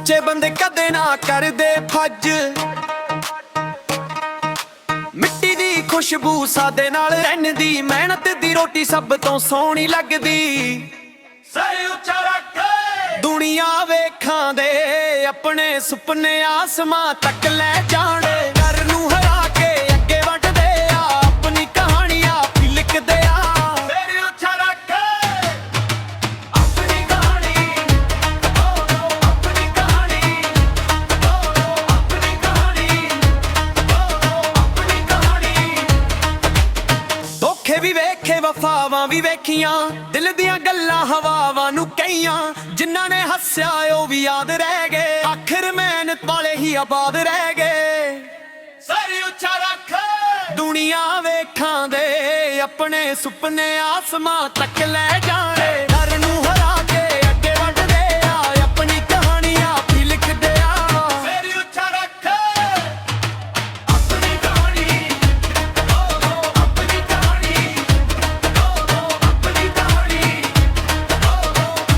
ਸੱਚੇ ਬੰਦੇ ਕਦੇ ਨਾ ਕਰਦੇ ਫੱਜ। ਮਿੱਟੀ ਦੀ ਖੁਸ਼ਬੂ ਸਾਦੇ ਨਾਲ ਰਹਿੰਦੀ, ਮਿਹਨਤ ਦੀ ਰੋਟੀ ਸਭ ਤੋਂ ਸੋਹਣੀ ਲੱਗਦੀ। ਸਿਰ ਉੱਚਾ ਰੱਖ ਦੁਨੀਆ ਵੇਖਾਂ ਦੇ ਆਪਣੇ ਸੁਪਨੇ ਆਸਮਾਂ ਤੱਕ ਲੈ ਜਾਣੇ। ਡਰ ਨੂੰ ਹਰਾ ਕੇ ਅੱਗੇ ਵੱਧਦੇ ਆ, ਆਪਣੀ ਕਹਾਣੀ ਆਪ ਹੀ ਲਿਖਦੇ ਆ। ਸਿਰ ਉੱਚਾ ਰੱਖ ਆਪਣੀ ਕਹਾਣੀ, ਆਪਣੀ ਕਹਾਣੀ, ਆਪਣੀ ਕਹਾਣੀ, ਆਪਣੀ ਕਹਾਣੀ। ਧੋਖੇ ਵੀ ਵੇਖੇ ਵਫਾਵਾਂ ਵੀ ਵੇਖੀਆਂ, ਦਿਲ ਦੀਆਂ ਗੱਲਾਂ ਹਵਾਵਾਂ ਨੂੰ ਕਹੀਆਂ। ਜਿਨ੍ਹਾਂ ਨੇ ਹੱਸਿਆ ਉਹ ਵੀ ਯਾਦ ਰਹਿ ਗਏ, ਆਖਰ ਮਿਹਨਤ ਵਾਲੇ ਹੀ ਆਬਾਦ ਰਹਿ ਗਏ। ਸਿਰ ਉੱਚਾ ਰੱਖ ਦੁਨੀਆ ਵੇਖਾਂ ਦੇ ਆਪਣੇ ਸੁਪਨੇ ਆਸਮਾਂ ਤੱਕ ਲੈ ਜਾਣੇ। ਡਰ ਨੂੰ ਹਰਾ ਕੇ ਅੱਗੇ ਵੱਧਦੇ ਆ, ਆਪਣੀ ਕਹਾਣੀ ਆਪ ਹੀ ਲਿਖਦੇ ਆ। ਸਿਰ ਉੱਚਾ ਰੱਖ ਆਪਣੀ ਕਹਾਣੀ, ਆਪਣੀ ਕਹਾਣੀ, ਆਪਣੀ ਕਹਾਣੀ,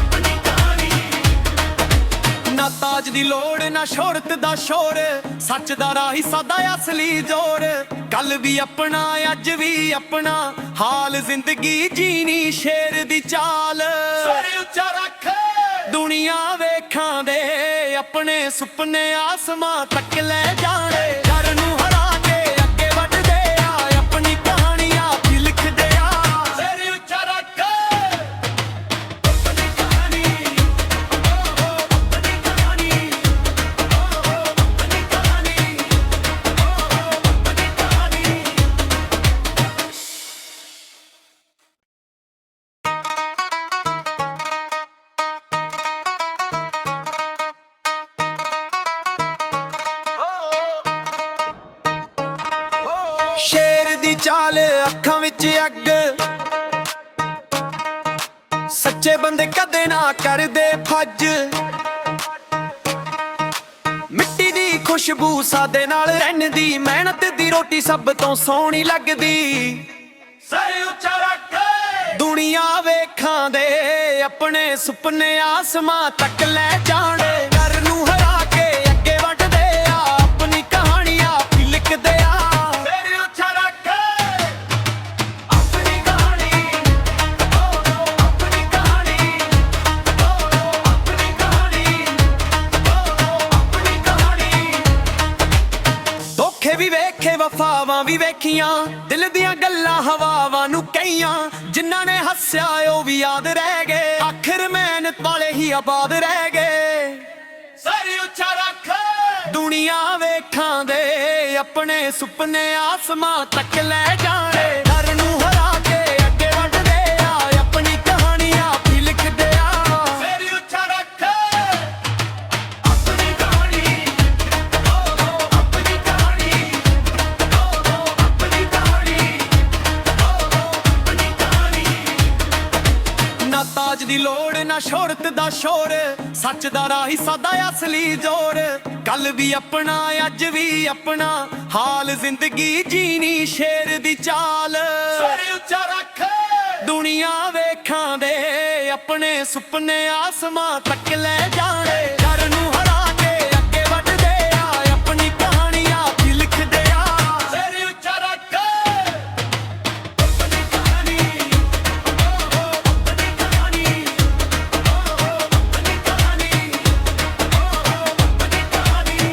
ਆਪਣੀ ਕਹਾਣੀ। ਨਾ ਤਾਜ ਦੀ ਲੋੜ ਨਾ ਸ਼ੋਹਰਤ ਦਾ ਸ਼ੋਰ, ਸੱਚ ਦਾ ਰਾਹੀ ਸਾਦਾ ਅਸਲੀ ਜ਼ੋਰ। ਕੱਲ ਵੀ ਆਪਣਾ ਅੱਜ ਵੀ ਆਪਣਾ, ਹਾਲ ਜ਼ਿੰਦਗੀ ਜੀਣੀ ਸ਼ੇਰ ਦੀ ਚਾਲ। ਸਿਰ ਉੱਚਾ ਰੱਖ ਦੁਨੀਆ ਵੇਖਾਂ ਦੇ ਆਪਣੇ ਸੁਪਨੇ ਆਸਮਾਂ ਤੱਕ ਲੈ ਜਾਣੇ। ਡਰ ਨੂੰ ਹਰਾ ਕੇ ਅੱਗੇ ਵੱਧਦੇ ਆ, ਆਪਣੀ ਕਹਾਣੀ ਆਪ ਹੀ ਲਿਖਦੇ ਆ। ਸਿਰ ਉੱਚਾ ਰੱਖ ਆਪਣੀ ਕਹਾਣੀ, ਆਪਣੀ ਕਹਾਣੀ, ਆਪਣੀ ਕਹਾਣੀ, ਆਪਣੀ ਕਹਾਣੀ। ਸ਼ੇਰ ਦੀ ਚਾਲ ਅੱਖਾਂ ਵਿੱਚ ਅੱਗ, ਸੱਚੇ ਬੰਦੇ ਕਦੇ ਨਾ ਕਰਦੇ ਫੱਜ। ਮਿੱਟੀ ਦੀ ਖੁਸ਼ਬੂ ਸਾਦੇ ਨਾਲ ਰਹਿੰਦੀ, ਮਿਹਨਤ ਦੀ ਰੋਟੀ ਸਭ ਤੋਂ ਸੋਹਣੀ ਲੱਗਦੀ। ਸਿਰ ਉੱਚਾ ਰੱਖ ਦੁਨੀਆ ਵੇਖਾਂ ਦੇ ਆਪਣੇ ਸੁਪਨੇ ਆਸਮਾਂ ਤੱਕ ਲੈ ਜਾਣੇ। ਡਰ ਨੂੰ ਹਰਾ ਕੇ ਅੱਗੇ ਵੱਧਦੇ ਆ, ਆਪਣੀ ਕਹਾਣੀ ਆਪ ਹੀ ਲਿਖਦੇ ਆ। ਸਿਰ ਉੱਚਾ ਰੱਖ ਆਪਣੀ ਕਹਾਣੀ, ਆਪਣੀ ਕਹਾਣੀ, ਆਪਣੀ ਕਹਾਣੀ, ਆਪਣੀ ਕਹਾਣੀ। ਧੋਖੇ ਵੀ ਵੇਖੇ ਵਫਾਵਾਂ ਵੀ ਵੇਖੀਆਂ, ਦਿਲ ਦੀਆਂ ਗੱਲਾਂ ਹਵਾਵਾਂ ਨੂੰ ਕਹੀਆਂ। ਜਿਨ੍ਹਾਂ ਨੇ ਹੱਸਿਆ ਉਹ ਵੀ ਯਾਦ ਰਹਿ ਗਏ, ਆਖਰ ਮਿਹਨਤ ਵਾਲੇ ਹੀ ਆਬਾਦ ਰਹਿ ਗਏ। ਸਿਰ ਉੱਚਾ ਰੱਖ ਦੁਨੀਆ ਵੇਖਾਂ ਦੇ ਆਪਣੇ ਸੁਪਨੇ ਆਸਮਾਂ ਤੱਕ ਲੈ ਜਾਣੇ। ਡਰ ਨੂੰ ਹਰਾ ਕੇ ਅੱਗੇ ਵੱਧਦੇ ਆ, ਆਪਣੀ ਕਹਾਣੀ ਆਪ ਹੀ ਲਿਖਦੇ ਆ। ਸਿਰ ਉੱਚਾ ਰੱਖ ਆਪਣੀ ਕਹਾਣੀ, ਆਪਣੀ ਕਹਾਣੀ, ਆਪਣੀ ਕਹਾਣੀ, ਆਪਣੀ ਕਹਾਣੀ। ਨਾ ਤਾਜ ਦੀ ਲੋੜ ਨਾ ਸ਼ੋਹਰਤ ਦਾ ਸ਼ੋਰ, ਸੱਚ ਦਾ ਰਾਹੀ ਸਾਦਾ ਅਸਲੀ ਜ਼ੋਰ। ਕੱਲ ਵੀ ਆਪਣਾ ਅੱਜ ਵੀ ਆਪਣਾ, ਹਾਲ ਜ਼ਿੰਦਗੀ ਜੀਣੀ ਸ਼ੇਰ ਦੀ ਚਾਲ। ਸਿਰ ਉੱਚਾ ਰੱਖ ਦੁਨੀਆ ਵੇਖਾਂ ਦੇ ਆਪਣੇ ਸੁਪਨੇ ਆਸਮਾਂ ਤੱਕ ਲੈ ਜਾਣੇ। ਡਰ ਨੂੰ ਹਰਾ ਕੇ ਅੱਗੇ ਵੱਧਦੇ ਆ, ਆਪਣੀ ਕਹਾਣੀ ਆਪ ਹੀ ਲਿਖਦੇ ਆ। ਸਿਰ ਉੱਚਾ ਰੱਖ ਆਪਣੀ ਕਹਾਣੀ, ਆਪਣੀ ਕਹਾਣੀ, ਆਪਣੀ ਕਹਾਣੀ, ਆਪਣੀ ਕਹਾਣੀ।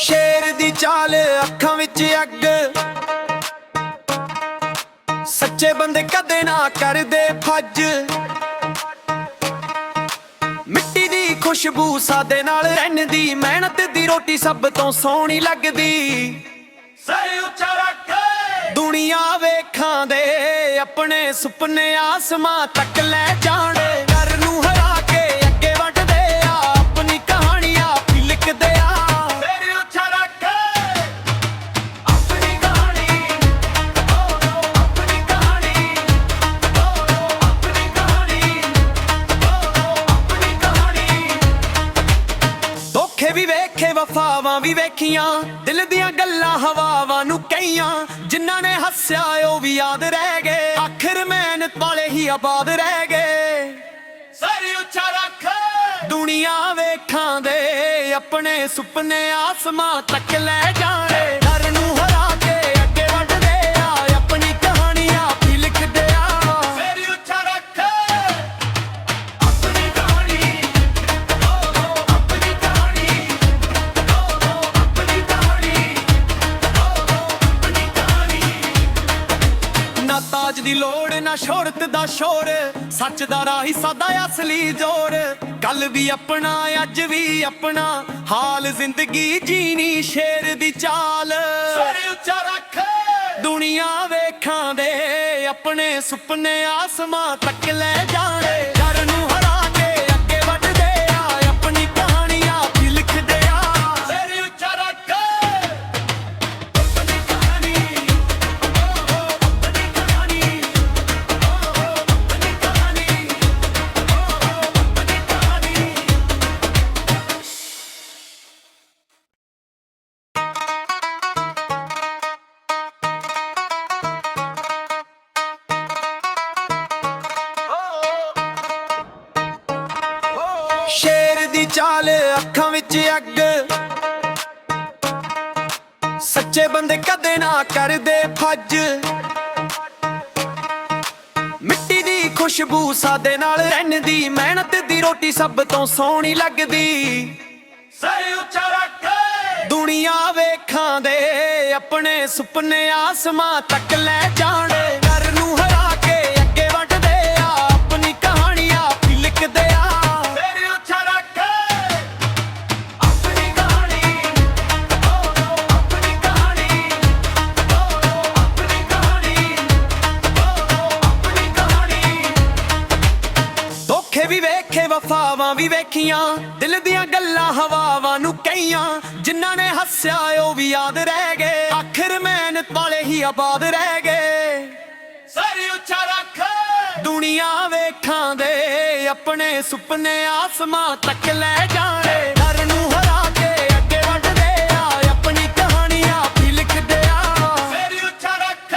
ਸ਼ੇਰ ਦੀ ਚਾਲ ਅੱਖਾਂ ਵਿੱਚ ਅੱਗ, ਸੱਚੇ ਬੰਦੇ ਕਦੇ ਨਾ ਕਰਦੇ ਫੱਜ। ਮਿੱਟੀ ਦੀ ਖੁਸ਼ਬੂ ਸਾਦੇ ਨਾਲ ਰਹਿੰਦੀ, ਮਿਹਨਤ ਦੀ ਰੋਟੀ ਸਭ ਤੋਂ ਸੋਹਣੀ ਲੱਗਦੀ। ਸਿਰ ਉੱਚਾ ਰੱਖ ਦੁਨੀਆ ਵੇਖਾਂ ਦੇ ਆਪਣੇ ਸੁਪਨੇ ਆਸਮਾਂ ਤੱਕ ਲੈ ਜਾਣੇ। ਡਰ ਨੂੰ ਹਰਾ ਕੇ ਅੱਗੇ ਵੱਧਦੇ ਆ, ਆਪਣੀ ਕਹਾਣੀ ਆਪ ਹੀ ਲਿਖਦੇ ਆ। ਸਿਰ ਉੱਚਾ ਰੱਖ ਆਪਣੀ ਕਹਾਣੀ, ਆਪਣੀ ਕਹਾਣੀ, ਆਪਣੀ ਕਹਾਣੀ, ਆਪਣੀ ਕਹਾਣੀ। ਧੋਖੇ ਵੀ ਵੇਖ ਵੇਖੇ ਵਫਾਵਾਂ ਵੀ ਵੇਖੀਆਂ, ਦਿਲ ਦੀਆਂ ਗੱਲਾਂ ਹਵਾਵਾਂ ਨੂੰ ਕਹੀਆਂ। ਜਿਨ੍ਹਾਂ ਨੇ ਹੱਸਿਆ ਉਹ ਵੀ ਯਾਦ ਰਹਿ ਗਏ, ਆਖਿਰ ਮਿਹਨਤ ਵਾਲੇ ਹੀ ਆਬਾਦ ਰਹਿ ਗਏ। ਸਿਰ ਉੱਚਾ ਰੱਖ ਦੁਨੀਆ ਵੇਖਾਂ ਦੇ ਆਪਣੇ ਸੁਪਨੇ ਆਸਮਾਂ ਤੱਕ ਲੈ ਜਾਣੇ। ਡਰ ਨੂੰ ਹਰਾ ਕੇ ਅੱਗੇ ਵੱਧਦੇ ਆ, ਆਪਣੀ ਕਹਾਣੀ ਆਪ ਹੀ ਲਿਖਦੇ ਆ। ਸਿਰ ਉੱਚਾ ਰੱਖ ਆਪਣੀ ਕਹਾਣੀ ਆਪਣੀ ਕਹਾਣੀ ਆਪਣੀ ਕਹਾਣੀ ਆਪਣੀ ਕਹਾਣੀ। ਨਾ ਤਾਜ ਦੀ ਲੋੜ ਨਾ ਸ਼ੋਹਰਤ ਦਾ ਸ਼ੋਰ, ਸੱਚ ਦਾ ਰਾਹੀ ਸਾਦਾ ਅਸਲੀ ਜ਼ੋਰ। ਕੱਲ ਵੀ ਆਪਣਾ ਅੱਜ ਵੀ ਆਪਣਾ, ਹਾਲ ਜ਼ਿੰਦਗੀ ਜੀਣੀ ਸ਼ੇਰ ਦੀ ਚਾਲ। ਸਿਰ ਉੱਚਾ ਰੱਖ ਦੁਨੀਆ ਵੇਖਾਂ ਦੇ ਆਪਣੇ ਸੁਪਨੇ ਆਸਮਾਂ ਤੱਕ ਲੈ ਜਾਣੇ। ਡਰ ਨੂੰ ਹਰਾ ਕੇ ਅੱਗੇ ਵੱਧਦੇ ਆ, ਆਪਣੀ ਕਹਾਣੀ ਆਪ ਹੀ ਲਿਖਦੇ ਆ। ਸਿਰ ਉੱਚਾ ਰੱਖ ਆਪਣੀ ਕਹਾਣੀ ਆਪਣੀ ਕਹਾਣੀ ਆਪਣੀ ਕਹਾਣੀ ਆਪਣੀ ਕਹਾਣੀ। ਸ਼ੇਰ ਦੀ ਚਾਲ ਅੱਖਾਂ ਵਿੱਚ ਅੱਗ, ਸੱਚੇ ਬੰਦੇ ਕਦੇ ਨਾ ਕਰਦੇ ਫੱਜ। ਮਿੱਟੀ ਦੀ ਖੁਸ਼ਬੂ ਸਾਦੇ ਨਾਲ ਰਹਿੰਦੀ, ਮਿਹਨਤ ਦੀ ਰੋਟੀ ਸਭ ਤੋਂ ਸੋਹਣੀ ਲੱਗਦੀ। ਸਿਰ ਉੱਚਾ ਰੱਖ ਦੁਨੀਆ ਵੇਖਾਂ ਦੇ ਆਪਣੇ ਸੁਪਨੇ ਆਸਮਾਂ ਤੱਕ ਲੈ ਜਾਣੇ। ਡਰ ਨੂੰ ਹਰਾ ਕੇ ਅੱਗੇ ਵੱਧਦੇ ਆ, ਆਪਣੀ ਕਹਾਣੀ ਆਪ ਹੀ ਲਿਖਦੇ ਆ। ਸਿਰ ਉੱਚਾ ਰੱਖ ਆਪਣੀ ਕਹਾਣੀ ਆਪਣੀ ਕਹਾਣੀ ਆਪਣੀ ਕਹਾਣੀ ਆਪਣੀ ਕਹਾਣੀ। ਧੋਖੇ ਵੀ ਵੇਖੇ ਵਫਾਵਾਂ ਵੀ ਵੇਖੀਆਂ, ਦਿਲ ਦੀਆਂ ਗੱਲਾਂ ਹਵਾਵਾਂ ਨੂੰ ਕਹੀਆਂ। ਜਿਨ੍ਹਾਂ ਨੇ ਹੱਸਿਆ ਉਹ ਵੀ ਯਾਦ ਰਹਿ ਗਏ, ਆਖਿਰ ਮਿਹਨਤ ਵਾਲੇ ਹੀ ਆਬਾਦ ਰਹਿ ਗਏ। ਸਿਰ ਉੱਚਾ ਰੱਖ ਦੁਨੀਆ ਵੇਖਾਂ ਦੇ ਆਪਣੇ ਸੁਪਨੇ ਆਸਮਾਂ ਤੱਕ ਲੈ ਜਾਣੇ। ਡਰ ਨੂੰ ਹਰਾ ਕੇ ਅੱਗੇ ਵੱਧਦੇ ਆ, ਆਪਣੀ ਕਹਾਣੀ ਆਪ ਹੀ ਲਿਖਦੇ ਆ। ਸਿਰ ਉੱਚਾ ਰੱਖ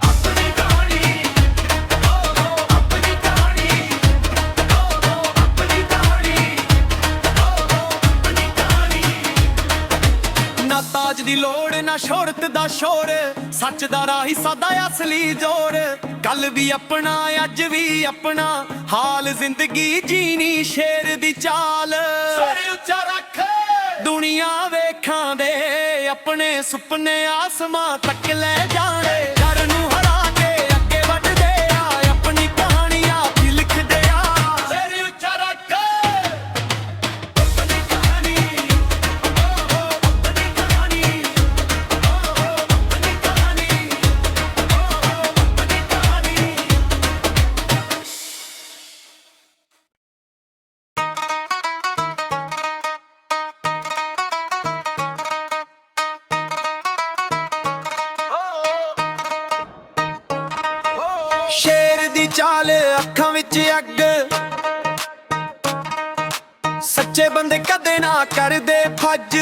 ਆਪਣੀ ਕਹਾਣੀ ਆਪਣੀ ਕਹਾਣੀ ਆਪਣੀ ਕਹਾਣੀ ਆਪਣੀ ਕਹਾਣੀ। ਨਾ ਤਾਜ ਦੀ ਲੋੜ ਨਾ ਸ਼ੋਹਰਤ ਦਾ ਸ਼ੋਰ, ਸੱਚ ਦਾ ਰਾਹੀ ਸਾਦਾ ਅਸਲੀ ਜ਼ੋਰ। ਕੱਲ ਵੀ ਆਪਣਾ ਅੱਜ ਵੀ ਆਪਣਾ, ਹਾਲ ਜ਼ਿੰਦਗੀ ਜੀਣੀ ਸ਼ੇਰ ਦੀ ਚਾਲ। ਸਿਰ ਉੱਚਾ ਰੱਖ ਦੁਨੀਆ ਵੇਖਾਂ ਦੇ ਆਪਣੇ ਸੁਪਨੇ ਆਸਮਾਂ ਤੱਕ ਲੈ ਜਾਣੇ। ਡਰ ਨੂੰ ਹਰਾ ਕੇ ਅੱਗੇ ਵੱਧਦੇ ਆ, ਆਪਣੀ ਕਹਾਣੀ ਆਪ ਹੀ ਲਿਖਦੇ ਆ। ਸਿਰ ਉੱਚਾ ਰੱਖ ਆਪਣੀ ਕਹਾਣੀ ਆਪਣੀ ਕਹਾਣੀ ਆਪਣੀ ਕਹਾਣੀ ਆਪਣੀ ਕਹਾਣੀ। ਸ਼ੇਰ ਦੀ ਚਾਲ ਅੱਖਾਂ ਵਿੱਚ ਅੱਗ, ਸੱਚੇ ਬੰਦੇ ਕਦੇ ਨਾ ਕਰਦੇ ਫੱਜ।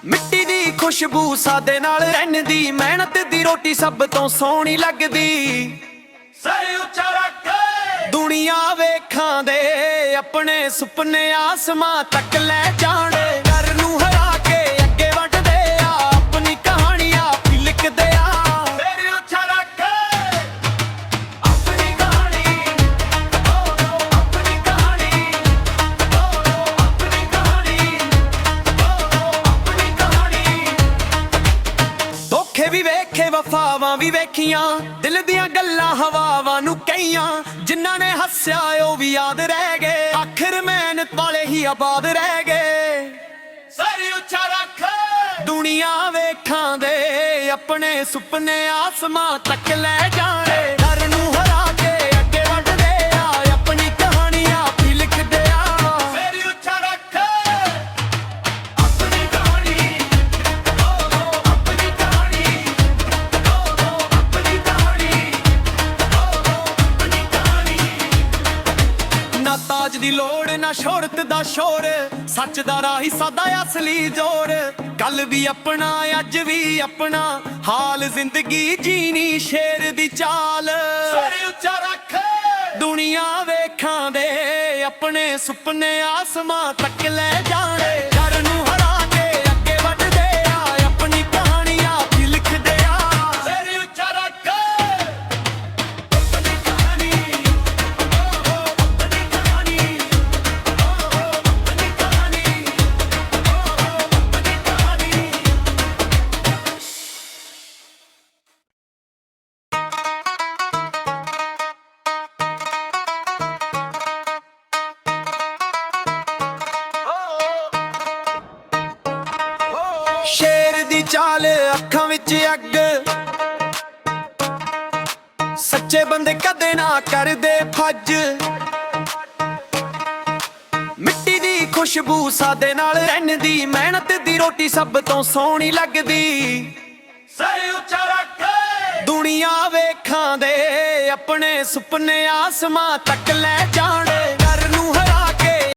ਮਿੱਟੀ ਦੀ ਖੁਸ਼ਬੂ ਸਾਦੇ ਨਾਲ ਰਹਿੰਦੀ, ਮਿਹਨਤ ਦੀ ਰੋਟੀ ਸਭ ਤੋਂ ਸੋਹਣੀ ਲੱਗਦੀ। ਸਿਰ ਉੱਚਾ ਰੱਖ ਦੁਨੀਆ ਵੇਖਾਂ ਦੇ ਆਪਣੇ ਸੁਪਨੇ ਆਸਮਾਂ ਤੱਕ ਲੈ ਜਾਣੇ। ਡਰ ਨੂੰ ਹਰਾ ਕੇ ਅੱਗੇ ਵੱਧਦੇ ਆ, ਆਪਣੀ ਕਹਾਣੀ ਆਪ ਹੀ ਲਿਖਦੇ ਆ। ਸਿਰ ਉੱਚਾ ਰੱਖ ਆਪਣੀ ਕਹਾਣੀ ਆਪਣੀ ਕਹਾਣੀ ਆਪਣੀ ਕਹਾਣੀ ਆਪਣੀ ਕਹਾਣੀ। ਧੋਖੇ ਵੀ ਵੇਖੇ ਵਫਾਵਾਂ ਵੀ ਵੇਖੀਆਂ, ਦਿਲ ਦੀਆਂ ਗੱਲਾਂ ਹਵਾਵਾਂ ਨੂੰ ਕਹੀਆਂ। ਜਿਨ੍ਹਾਂ ਨੇ ਹੱਸਿਆ ਉਹ ਵੀ ਯਾਦ ਰਹਿ ਗਏ, ਆਖਿਰ ਮਿਹਨਤ ਵਾਲੇ ਹੀ ਆਬਾਦ ਰਹਿ ਗਏ। ਸਿਰ ਉੱਚਾ ਰੱਖ ਦੁਨੀਆ ਵੇਖਾਂ ਦੇ ਆਪਣੇ ਸੁਪਨੇ ਆਸਮਾਂ ਤੱਕ ਲੈ ਜਾਣੇ। ਡਰ ਨੂੰ ਹਰਾ ਕੇ ਅੱਗੇ ਵੱਧਦੇ ਆ, ਆਪਣੀ ਕਹਾਣੀ ਆਪ ਹੀ ਲਿਖਦੇ ਆ। ਸਿਰ ਉੱਚਾ ਰੱਖ ਆਪਣੀ ਕਹਾਣੀ ਆਪਣੀ ਕਹਾਣੀ ਆਪਣੀ ਕਹਾਣੀ ਆਪਣੀ ਕਹਾਣੀ। ਨਾ ਤਾਜ ਤਾਜ ਦੀ ਲੋੜ ਨਾ ਸ਼ੋਹਰਤ ਦਾ ਸ਼ੋਰ, ਸੱਚ ਦਾ ਰਾਹੀ ਸਾਦਾ ਅਸਲੀ ਜ਼ੋਰ। ਕੱਲ ਵੀ ਆਪਣਾ ਅੱਜ ਵੀ ਆਪਣਾ, ਹਾਲ ਜ਼ਿੰਦਗੀ ਜੀਣੀ ਸ਼ੇਰ ਦੀ ਚਾਲ। ਸਿਰ ਉੱਚਾ ਰੱਖ ਦੁਨੀਆ ਵੇਖਾਂ ਦੇ ਆਪਣੇ ਸੁਪਨੇ ਆਸਮਾਂ ਤੱਕ ਲੈ ਜਾਣੇ। ਡਰ ਨੂੰ ਹਰਾ ਕੇ ਅੱਗੇ ਵੱਧਦੇ ਆ, ਆਪਣੀ ਕਹਾਣੀ ਆਪ ਹੀ ਲਿਖਦੇ ਆ। ਸਿਰ ਉੱਚਾ ਰੱਖ ਆਪਣੀ ਕਹਾਣੀ ਆਪਣੀ ਕਹਾਣੀ ਆਪਣੀ ਕਹਾਣੀ ਆਪਣੀ ਕਹਾਣੀ। ਸ਼ੇਰ ਦੀ ਚਾਲ ਅੱਖਾਂ ਵਿੱਚ ਅੱਗ, ਸੱਚੇ ਬੰਦੇ ਕਦੇ ਨਾ ਕਰਦੇ ਫੱਜ। ਮਿੱਟੀ ਦੀ ਖੁਸ਼ਬੂ ਸਾਦੇ ਨਾਲ ਰਹਿੰਦੀ, ਮਿਹਨਤ ਦੀ ਰੋਟੀ ਸਭ ਤੋਂ ਸੋਹਣੀ ਲੱਗਦੀ। ਸਿਰ ਉੱਚਾ ਰੱਖ ਦੁਨੀਆ ਵੇਖਾਂ ਦੇ ਆਪਣੇ ਸੁਪਨੇ ਆਸਮਾਂ ਤੱਕ ਲੈ ਜਾਣੇ। ਡਰ ਨੂੰ ਹਰਾ